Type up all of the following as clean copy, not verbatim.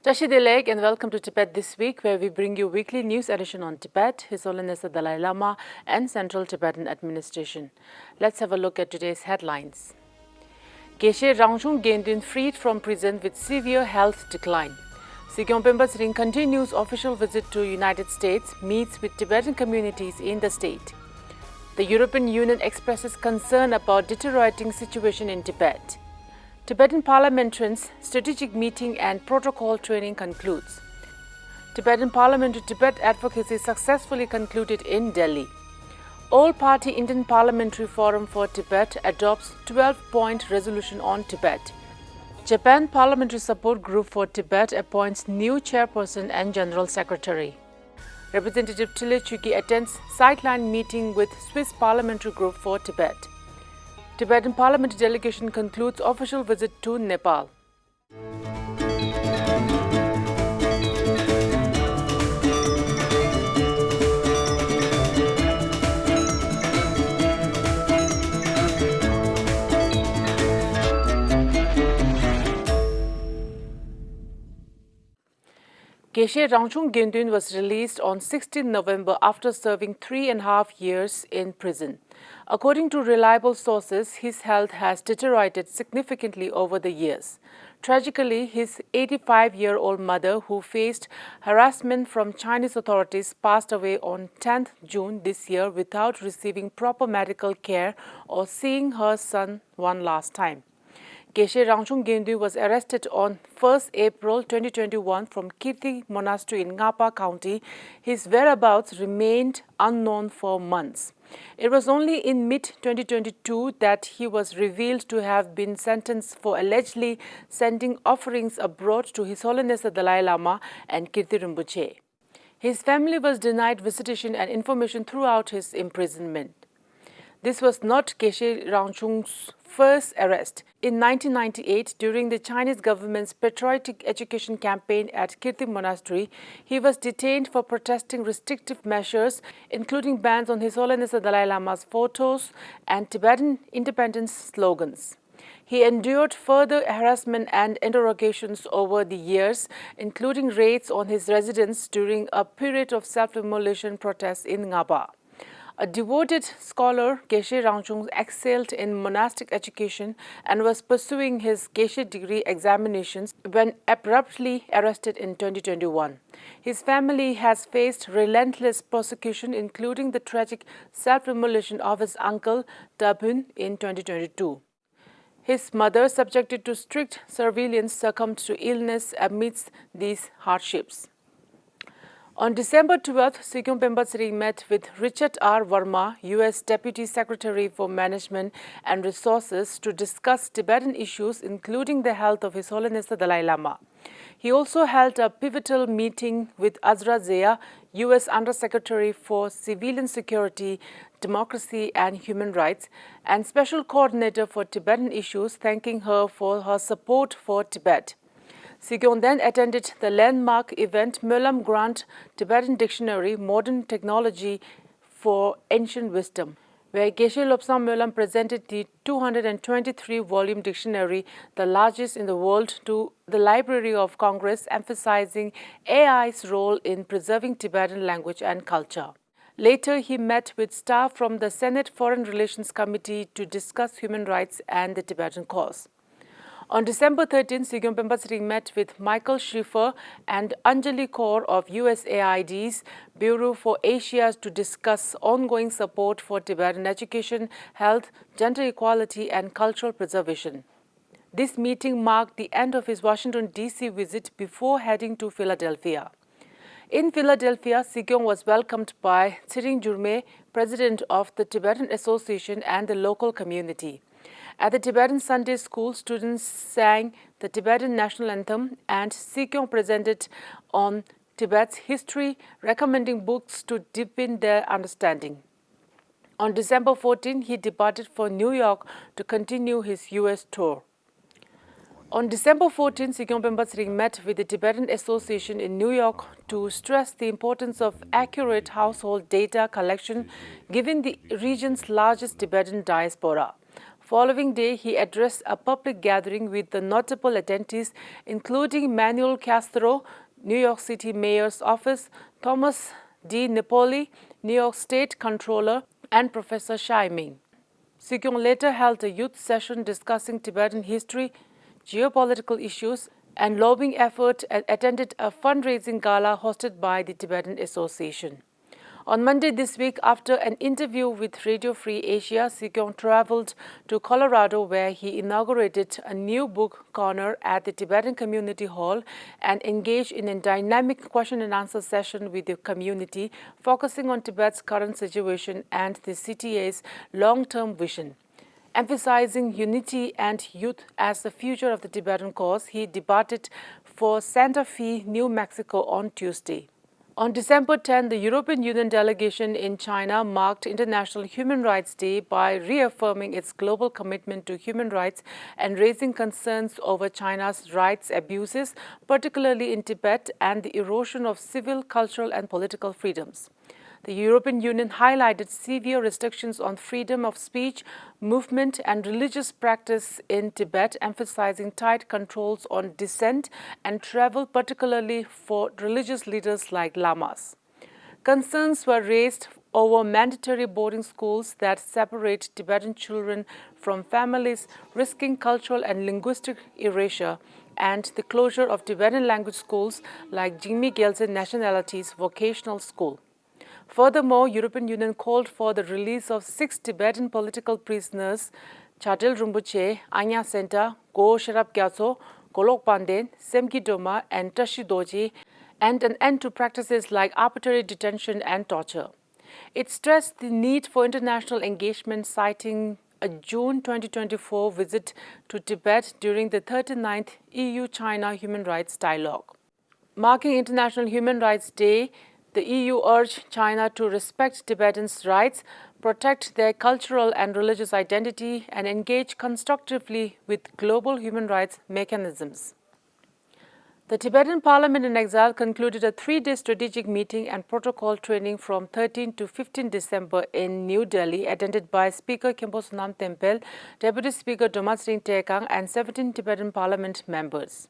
Tashidilek and welcome to Tibet This Week, where we bring you weekly news edition on Tibet, His Holiness the Dalai Lama and Central Tibetan Administration. Let's have a look at today's headlines. Geshe Rachung Gendun freed from prison with severe health decline. Sikyong Penpa Tsering Continues official visit to United States, meets with Tibetan communities in the state. The European Union expresses concern about deteriorating situation in Tibet. Tibetan Parliamentarians' strategic meeting and protocol training concludes. Tibetan Parliamentary Tibet Advocacy successfully concluded in Delhi. All-Party Indian Parliamentary Forum for Tibet adopts 12-point resolution on Tibet. Japan Parliamentary Support Group for Tibet appoints new chairperson and general secretary. Representative Chukki attends Sideline meeting with Swiss Parliamentary Group for Tibet. Tibetan Parliamentary Delegation concludes official visit to Nepal. Geshe Rachung Gendun was released on 16 November after serving 3.5 years in prison. According to reliable sources, his health has deteriorated significantly over the years. Tragically, his 85-year-old mother, who faced harassment from Chinese authorities, passed away on 10th June this year without receiving proper medical care or seeing her son one last time. Geshe Rachung Gendun was arrested on 1st April 2021 from Kirti Monastery in Ngapa County. His whereabouts remained unknown for months. It was only in mid-2022 that he was revealed to have been sentenced for allegedly sending offerings abroad to His Holiness the Dalai Lama and Kirti Rinpoche. His family was denied visitation and information throughout his imprisonment. This was not Geshe Rachung's first arrest. In 1998, during the Chinese government's patriotic education campaign at Kirti Monastery, he was detained for protesting restrictive measures, including bans on His Holiness the Dalai Lama's photos and Tibetan independence slogans. He endured further harassment and interrogations over the years, including raids on his residence during a period of self-immolation protests in Ngaba. A devoted scholar, Geshe Rachung excelled in monastic education and was pursuing his Geshe degree examinations when abruptly arrested in 2021. His family has faced relentless persecution, including the tragic self-immolation of his uncle, Dabun, in 2022. His mother, subjected to strict surveillance, succumbed to illness amidst these hardships. On December 12th, Sikyong Penpa Tsering met with Richard R. Verma, U.S. Deputy Secretary for Management and Resources, to discuss Tibetan issues, including the health of His Holiness the Dalai Lama. He also held a pivotal meeting with Azra Zia, U.S. Undersecretary for Civilian Security, Democracy and Human Rights, and Special Coordinator for Tibetan Issues, thanking her for her support for Tibet. Sikyong then attended the landmark event Mölam Grant Tibetan Dictionary, Modern Technology for Ancient Wisdom, where Geshe Lobsang Mölam presented the 223-volume dictionary, the largest in the world, to the Library of Congress, emphasizing AI's role in preserving Tibetan language and culture. Later, he met with staff from the Senate Foreign Relations Committee to discuss human rights and the Tibetan cause. On December 13, Sikyong Penpa Tsering met with Michael Schiffer and Anjali Kaur of USAID's Bureau for Asia to discuss ongoing support for Tibetan education, health, gender equality and cultural preservation. This meeting marked the end of his Washington, D.C. visit before heading to Philadelphia. In Philadelphia, Sikyong was welcomed by Tsering Jurme, president of the Tibetan Association and the local community. At the Tibetan Sunday School, students sang the Tibetan national anthem, and Sikyong presented on Tibet's history, recommending books to deepen their understanding. On December 14, he departed for New York to continue his U.S. tour. On December 14, Sikyong Penpa Tsering met with the Tibetan Association in New York to stress the importance of accurate household data collection given the region's largest Tibetan diaspora. Following day, he addressed a public gathering with the notable attendees, including Manuel Castro, New York City Mayor's Office, Thomas D. Napoli, New York State Controller, and Professor Shai Ming. Sikyong later held a youth session discussing Tibetan history, geopolitical issues, and lobbying effort and attended a fundraising gala hosted by the Tibetan Association. On Monday this week, after an interview with Radio Free Asia, Sikyong traveled to Colorado where he inaugurated a new book corner at the Tibetan Community Hall and engaged in a dynamic question and answer session with the community, focusing on Tibet's current situation and the CTA's long-term vision. Emphasizing unity and youth as the future of the Tibetan cause, he departed for Santa Fe, New Mexico on Tuesday. On December 10, the European Union delegation in China marked International Human Rights Day by reaffirming its global commitment to human rights and raising concerns over China's rights abuses, particularly in Tibet, and the erosion of civil, cultural, and political freedoms. The European Union highlighted severe restrictions on freedom of speech, movement, and religious practice in Tibet, emphasizing tight controls on dissent and travel, particularly for religious leaders like lamas. Concerns were raised over mandatory boarding schools that separate Tibetan children from families, risking cultural and linguistic erasure, and the closure of Tibetan language schools like Jingmi Gyaltsen Nationalities Vocational School. Furthermore, European Union called for the release of 6 Tibetan political prisoners, Chadil Rinpoche, Anya Senta, Go Sherab Gyatso, Golok Panden, Semki Doma, and Tashi Doji, and an end to practices like arbitrary detention and torture. It stressed the need for international engagement, citing a June 2024 visit to Tibet during the 39th EU-China Human Rights Dialogue. Marking International Human Rights Day, the EU urged China to respect Tibetans' rights, protect their cultural and religious identity, and engage constructively with global human rights mechanisms. The Tibetan Parliament in Exile concluded a 3-day strategic meeting and protocol training from 13 to 15 December in New Delhi, attended by Speaker Khenpo Sonam Tempel, Deputy Speaker Doma Tsering Tekang, and 17 Tibetan Parliament members.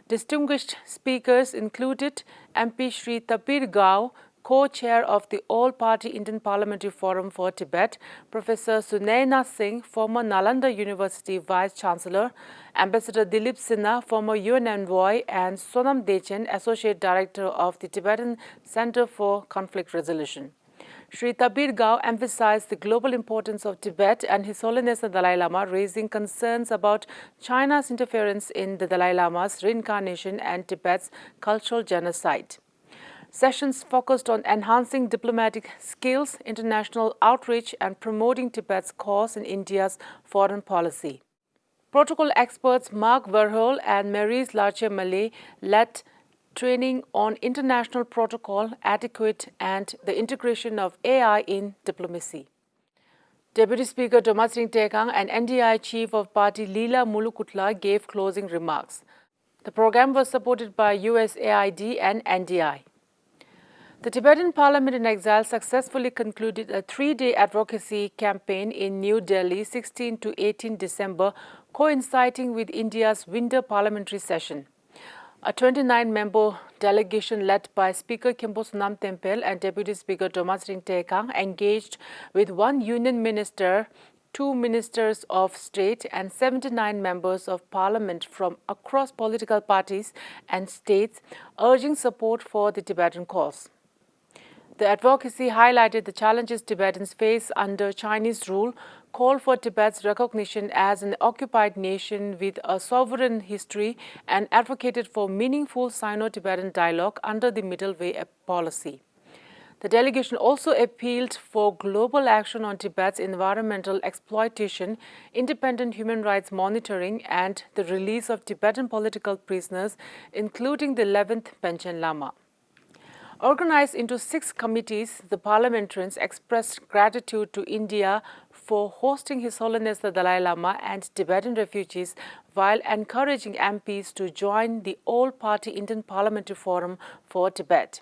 Distinguished speakers included MP Shri Tapir Gao, co-chair of the All-Party Indian Parliamentary Forum for Tibet, Professor Sunaina Singh, former Nalanda University Vice-Chancellor, Ambassador Dilip Sinha, former UN envoy, and Sonam Dechen, Associate Director of the Tibetan Center for Conflict Resolution. Shri Tapir Gao emphasized the global importance of Tibet and His Holiness the Dalai Lama, raising concerns about China's interference in the Dalai Lama's reincarnation and Tibet's cultural genocide. Sessions focused on enhancing diplomatic skills, international outreach, and promoting Tibet's cause in India's foreign policy. Protocol experts Mark Verheul and Maryse Larcher-Malay led training on international protocol, etiquette, and the integration of AI in diplomacy. Deputy Speaker Doma Tsering Tekang and NDI Chief of Party Leela Mulukutla gave closing remarks. The program was supported by USAID and NDI. The Tibetan Parliament in Exile successfully concluded a 3-day advocacy campaign in New Delhi, 16 to 18 December, coinciding with India's winter parliamentary session. A 29-member delegation led by Speaker Khenpo Sonam Tempel and Deputy Speaker Doma Tsering Tekang engaged with 1 union minister, 2 ministers of state, and 79 members of parliament from across political parties and states, urging support for the Tibetan cause. The advocacy highlighted the challenges Tibetans face under Chinese rule, called for Tibet's recognition as an occupied nation with a sovereign history, and advocated for meaningful Sino-Tibetan dialogue under the Middle Way policy. The delegation also appealed for global action on Tibet's environmental exploitation, independent human rights monitoring, and the release of Tibetan political prisoners, including the 11th Panchen Lama. Organized into 6 committees, the parliamentarians expressed gratitude to India for hosting His Holiness the Dalai Lama and Tibetan refugees, while encouraging MPs to join the All-Party Indian Parliamentary Forum for Tibet.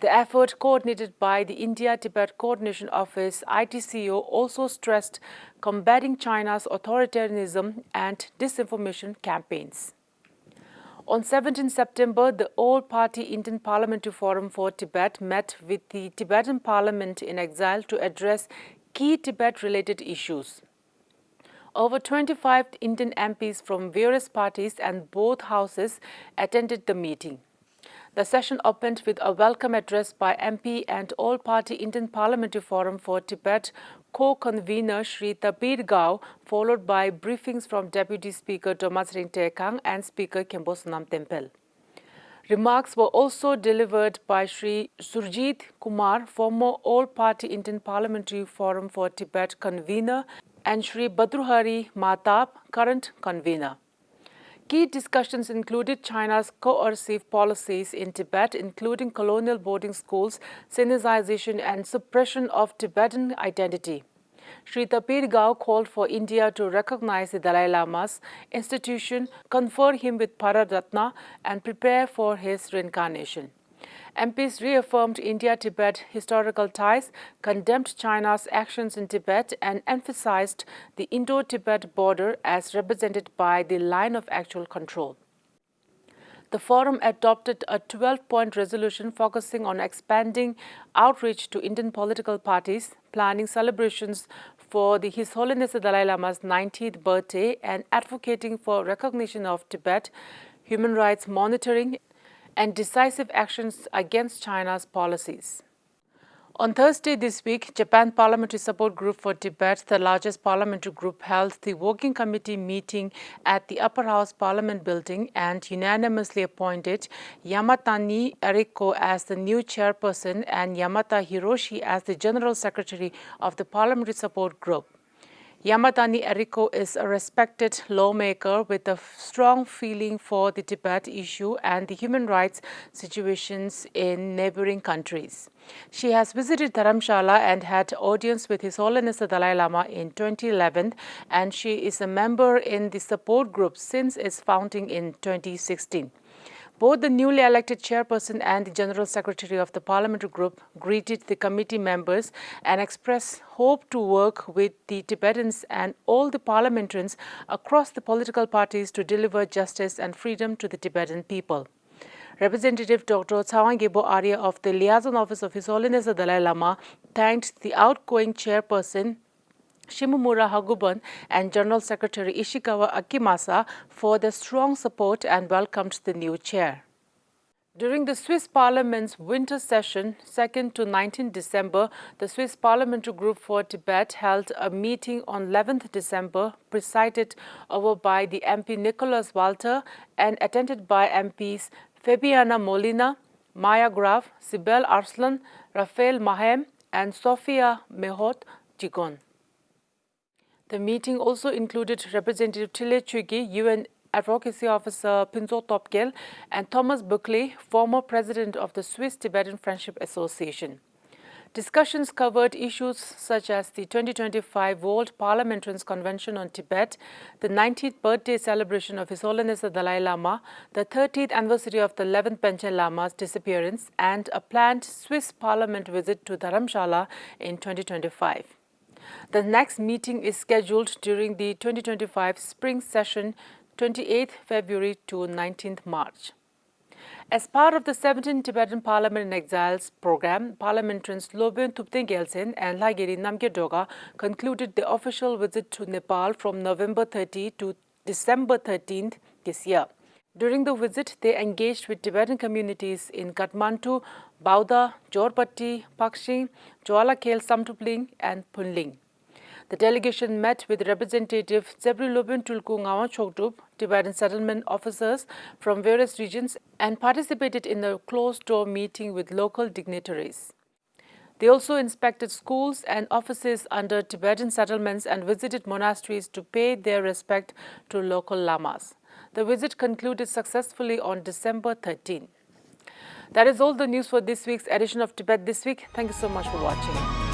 The effort, coordinated by the India-Tibet Coordination Office (ITCO), also stressed combating China's authoritarianism and disinformation campaigns. On 17 September, the All-Party Indian Parliamentary Forum for Tibet met with the Tibetan Parliament in exile to address key Tibet-related issues. Over 25 Indian MPs from various parties and both houses attended the meeting. The session opened with a welcome address by MP and All-Party Indian Parliamentary Forum for Tibet co-convener Sri Tapirdgao, followed by briefings from Deputy Speaker Thomas Ringtekang and Speaker Khenpo Sonam Tempel. Remarks were also delivered by Sri Surjit Kumar, former All-Party Indian Parliamentary Forum for Tibet convener, and Sri Badruhari Matab, current convener. Key discussions included China's coercive policies in Tibet, including colonial boarding schools, Sinicization and suppression of Tibetan identity. Sri Tapirdgao called for India to recognize the Dalai Lama's institution, confer him with Bharat-Ratna, and prepare for his reincarnation. MPs reaffirmed India-Tibet historical ties, condemned China's actions in Tibet, and emphasized the Indo-Tibet border as represented by the line of actual control. The forum adopted a 12-point resolution focusing on expanding outreach to Indian political parties, planning celebrations for His Holiness the Dalai Lama's 90th birthday, and advocating for recognition of Tibet, human rights monitoring, and decisive actions against China's policies. On Thursday this week, Japan Parliamentary Support Group for Tibet, the largest parliamentary group, held the Working Committee meeting at the Upper House Parliament building and unanimously appointed Yamatani Eriko as the new chairperson and Yamata Hiroshi as the General Secretary of the Parliamentary Support Group. Yamatani Eriko is a respected lawmaker with a strong feeling for the Tibet issue and the human rights situations in neighboring countries. She has visited Dharamshala and had audience with His Holiness the Dalai Lama in 2011, and she is a member in the support group since its founding in 2016. Both the newly elected chairperson and the general secretary of the parliamentary group greeted the committee members and expressed hope to work with the Tibetans and all the parliamentarians across the political parties to deliver justice and freedom to the Tibetan people. Representative Dr. Tsawangebo Arya of the Liaison Office of His Holiness the Dalai Lama thanked the outgoing chairperson Shimomura Haguban and General Secretary Ishikawa Akimasa for their strong support and welcomed the new chair. During the Swiss Parliament's winter session, 2nd to 19 December, the Swiss Parliamentary Group for Tibet held a meeting on 11th December, presided over by the MP Nicholas Walter and attended by MPs Fabiana Molina, Maya Graf, Sibel Arslan, Rafael Mahem, and Sofia Mehot Jigon. The meeting also included Representative Thinlay Chukki, UN Advocacy Officer Pinzo Topkel, and Thomas Buckley, former president of the Swiss Tibetan Friendship Association. Discussions covered issues such as the 2025 World Parliamentarians Convention on Tibet, the 90th birthday celebration of His Holiness the Dalai Lama, the 30th anniversary of the 11th Panchen Lama's disappearance, and a planned Swiss Parliament visit to Dharamshala in 2025. The next meeting is scheduled during the 2025 spring session, 28th February to 19th March. As part of the 17 Tibetan Parliament in Exiles program, parliamentarians Lobyen Thupten Gelsen and Lageri Namgye concluded the official visit to Nepal from November 30 to December 13th this year. During the visit, they engaged with Tibetan communities in Kathmandu, Bauda, Jorpatti, Pakshing, Joalakhel Samtupling, and Punling. The delegation met with Representative Zebri Lobyen Tulku Ngawan Chokdup, Tibetan settlement officers from various regions, and participated in a closed-door meeting with local dignitaries. They also inspected schools and offices under Tibetan settlements and visited monasteries to pay their respect to local lamas. The visit concluded successfully on December 13. That is all the news for this week's edition of Tibet This Week. Thank you so much for watching.